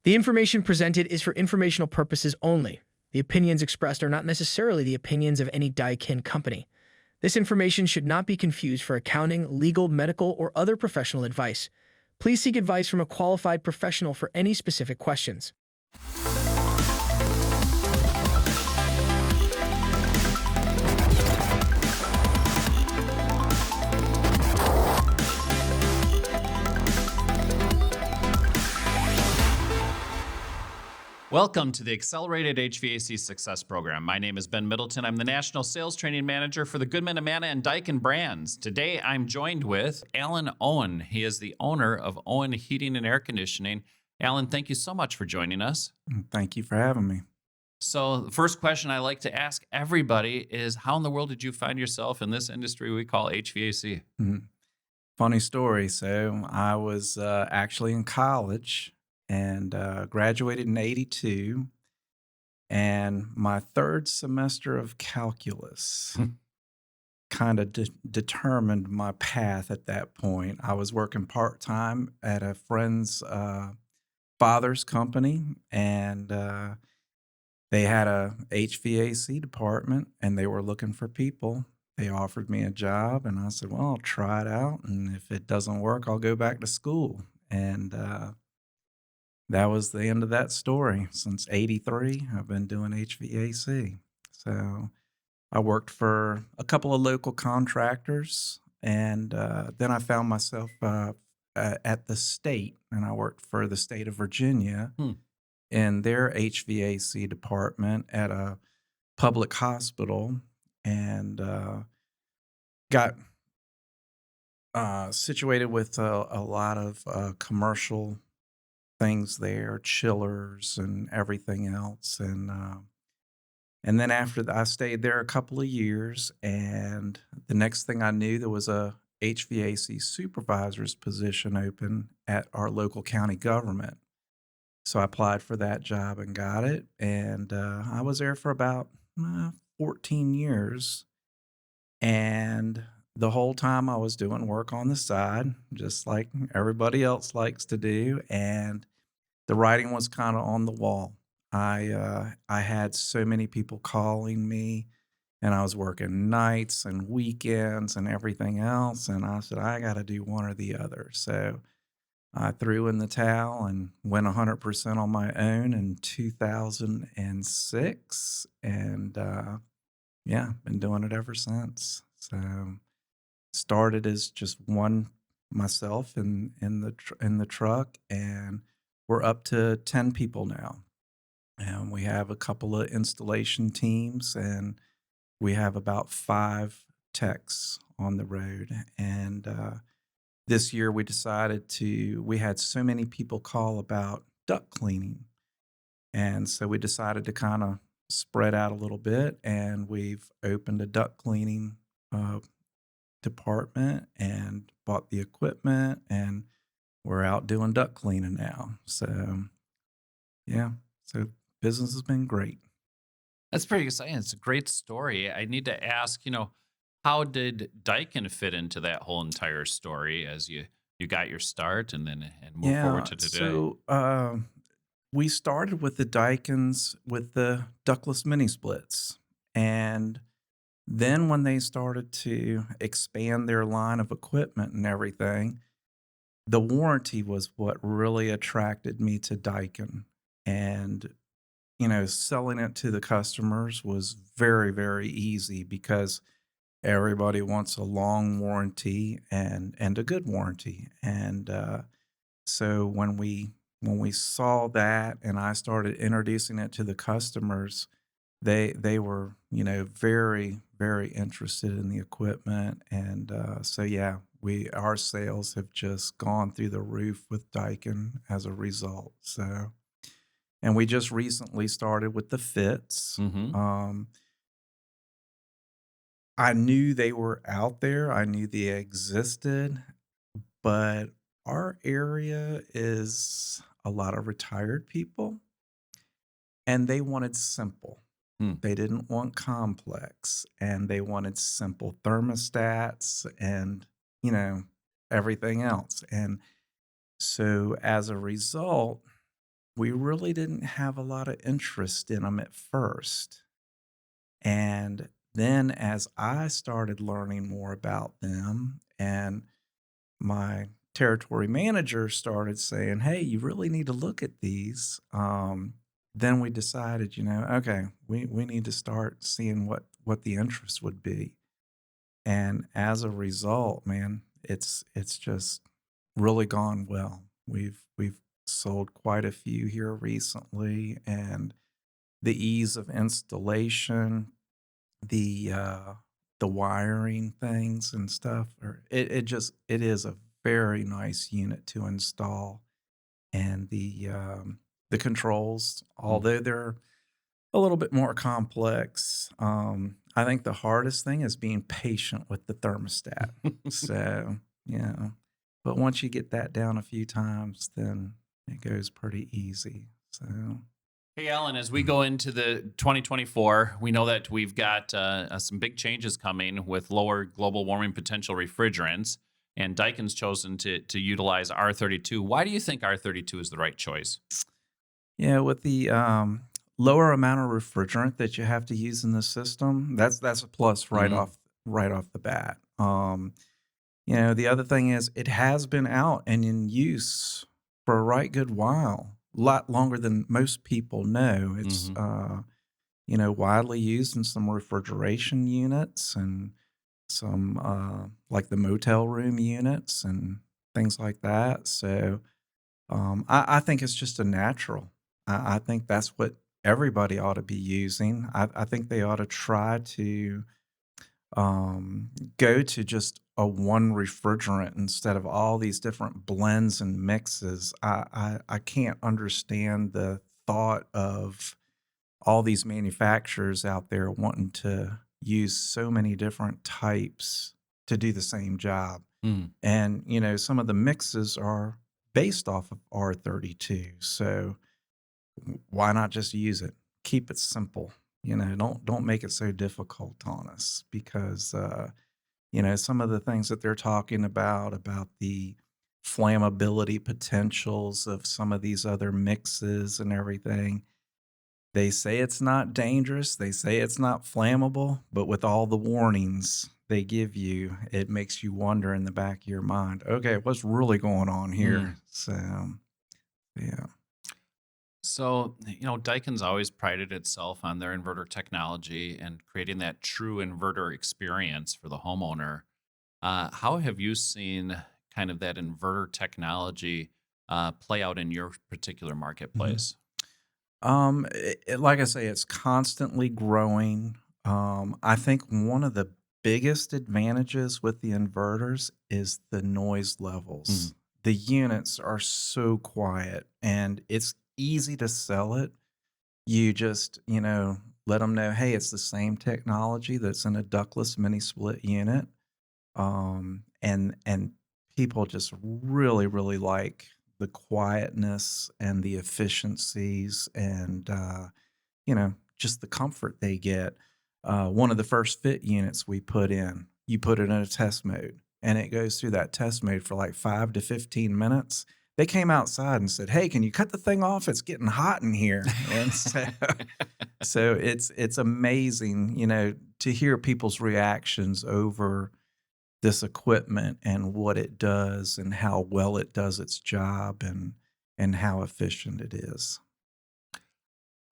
The information presented is for informational purposes only. The opinions expressed are not necessarily the opinions of any Daikin company. This information should not be confused for accounting, legal, medical, or other professional advice. Please seek advice from a qualified professional for any specific questions. Welcome to the Accelerated HVAC Success Program. My name is Ben Middleton. I'm the National Sales Training Manager for the Goodman, Amana, and Daikin brands. Today, I'm joined with Alan Owen. He is the owner of Owen Heating and Air Conditioning. Alan, thank you so much for joining us. Thank you for having me. So the first question I like to ask everybody is, how in the world did you find yourself in this industry we call HVAC? Funny story. So I was actually in college and graduated in 82. And my third semester of calculus kind of determined my path at that point. I was working part-time at a friend's father's company, and they had a HVAC department, and they were looking for people. They offered me a job, and I said, well, I'll try it out, and if it doesn't work, I'll go back to school. And that was the end of that story. Since 83, I've been doing HVAC. So I worked for a couple of local contractors, and then I found myself at the state, and I worked for the state of Virginia in their HVAC department at a public hospital, and got situated with a lot of commercial things there, chillers and everything else. And then after I stayed there a couple of years, and the next thing I knew, there was a HVAC supervisor's position open at our local county government. So I applied for that job and got it. And I was there for about 14 years. And the whole time I was doing work on the side, just like everybody else likes to do. And the writing was kind of on the wall. I had so many people calling me, and I was working nights and weekends and everything else. And I said, I got to do one or the other. So I threw in the towel and went 100% on my own in 2006. And yeah, been doing it ever since. So started as just one myself in the truck, and we're up to 10 people now. And we have a couple of installation teams, and we have about 5 techs on the road. And this year we had so many people call about duct cleaning. And so we decided to kind of spread out a little bit, and we've opened a duct cleaning department and bought the equipment, and we're out doing duct cleaning now. So yeah, so business has been great. That's pretty exciting. It's a great story. I need to ask, how did Daikin fit into that whole entire story as you got your start and move forward to today? So we started with the Daikins with the ductless mini splits. And then when they started to expand their line of equipment and everything, the warranty was what really attracted me to Daikin. And, selling it to the customers was very, very easy because everybody wants a long warranty and a good warranty. And so when we saw that and I started introducing it to the customers, they were, very, very interested in the equipment. And so, yeah, our sales have just gone through the roof with Daikin as a result. So, and we just recently started with the fits. I knew they were out there. I knew they existed, but our area is a lot of retired people, and they wanted simple. They didn't want complex, and they wanted simple thermostats and, everything else. And so as a result, we really didn't have a lot of interest in them at first. And then as I started learning more about them and my territory manager started saying, "Hey, you really need to look at these." Then we decided, okay, we need to start seeing what the interest would be. And as a result, man, it's just really gone well. We've sold quite a few here recently, and the ease of installation, the uh the wiring things and stuff, or it is a very nice unit to install. And the controls, Mm. although they're a little bit more complex, I think the hardest thing is being patient with the thermostat. So, yeah, but once you get that down a few times, then it goes pretty easy. So, Hey, Alan, as we go into the 2024, we know that we've got some big changes coming with lower global warming potential refrigerants, and Daikin's chosen to utilize R32. Why do you think R32 is the right choice? yeah, with the lower amount of refrigerant that you have to use in the system, that's a plus Mm, right off the bat. The other thing is it has been out and in use for a right good while, a lot longer than most people know. It's hmm widely used in some refrigeration units and some like the motel room units and things like that. So I think it's just a natural. I think that's what everybody ought to be using. I think they ought to try to go to just a one refrigerant instead of all these different blends and mixes. I can't understand the thought of all these manufacturers out there wanting to use so many different types to do the same job. mm. And, some of the mixes are based off of R32. So why not just use it? Keep it simple. Don't make it so difficult on us because some of the things that they're talking about the flammability potentials of some of these other mixes and everything. They say it's not dangerous, they say it's not flammable, but with all the warnings they give you, it makes you wonder in the back of your mind, okay, what's really going on Mm. here? So, yeah. So, Daikin's always prided itself on their inverter technology and creating that true inverter experience for the homeowner. How have you seen kind of that inverter technology play out in your particular Mhm. marketplace? Like I say, it's constantly growing. I think one of the biggest advantages with the inverters is the noise Mm. levels. The units are so quiet and it's easy to sell it. You just, let them know, hey, it's the same technology that's in a ductless mini split unit. And people just really, really like the quietness and the efficiencies and just the comfort they get. One of the first fit units we put in, you put it in a test mode and it goes through that test mode for like 5 to 15 minutes. They came outside and said, "Hey, can you cut the thing off? It's getting hot in here." And so it's amazing, to hear people's reactions over this equipment and what it does and how well it does its job and how efficient it is.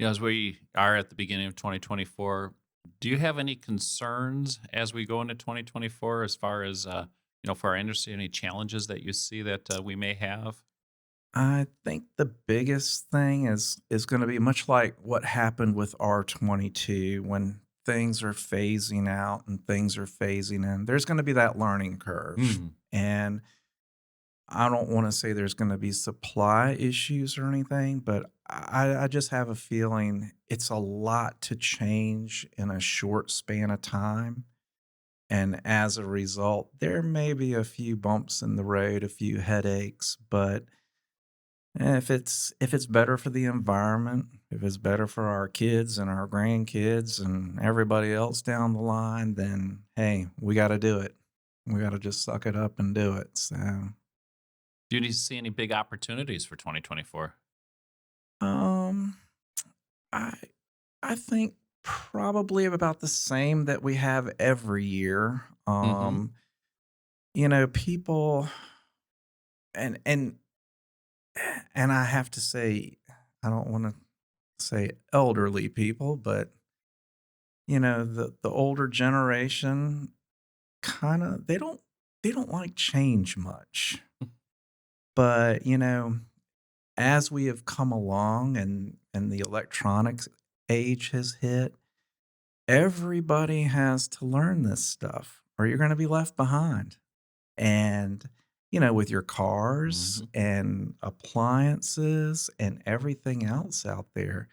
As we are at the beginning of 2024, do you have any concerns as we go into 2024 as far as, for our industry, any challenges that you see that we may have? I think the biggest thing is going to be much like what happened with R22 when things are phasing out and things are phasing in. There's going to be that learning curve. Mm. And I don't want to say there's going to be supply issues or anything, but I just have a feeling it's a lot to change in a short span of time. And as a result, there may be a few bumps in the road, a few headaches, but if it's better for the environment, if it's better for our kids and our grandkids and everybody else down the line, then hey, we got to do it. We got to just suck it up and do it. So Do you see any big opportunities for 2024? I think probably about the same that we have every year. Mm-hmm. People and and and I have to say, I don't want to say elderly people, but the older generation kind of they don't like change much. But, as we have come along and the electronics age has hit, everybody has to learn this stuff or you're going to be left behind. And, with your cars Mm-hmm. and appliances and everything else out there,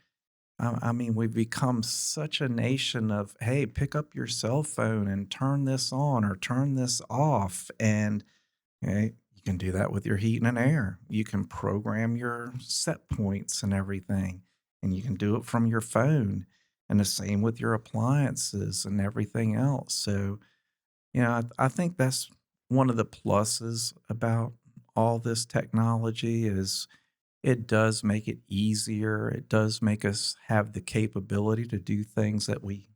I mean, we've become such a nation of, hey, pick up your cell phone and turn this on or turn this off. And you can do that with your heat and air. You can program your set points and everything, and you can do it from your phone. And the same with your appliances and everything else. So, I think that's one of the pluses about all this technology is it does make it easier. It does make us have the capability to do things that we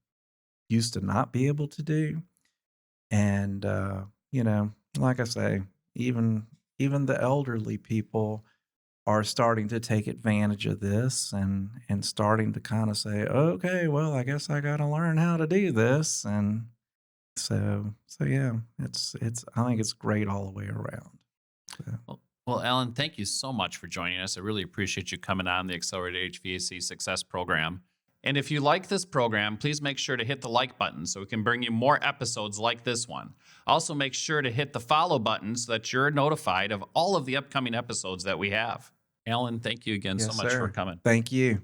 used to not be able to do. And like I say, even even the elderly people are starting to take advantage of this and starting to kind of say, okay, well, I guess I got to learn how to do this. And so yeah, it's I think it's great all the way around. So, Well, Alan, thank you so much for joining us. I really appreciate you coming on the Accelerated HVAC Success Program. And if you like this program, please make sure to hit the like button so we can bring you more episodes like this one. Also, make sure to hit the follow button so that you're notified of all of the upcoming episodes that we have. Alan, thank you again so yes, much for sir. coming. Thank you.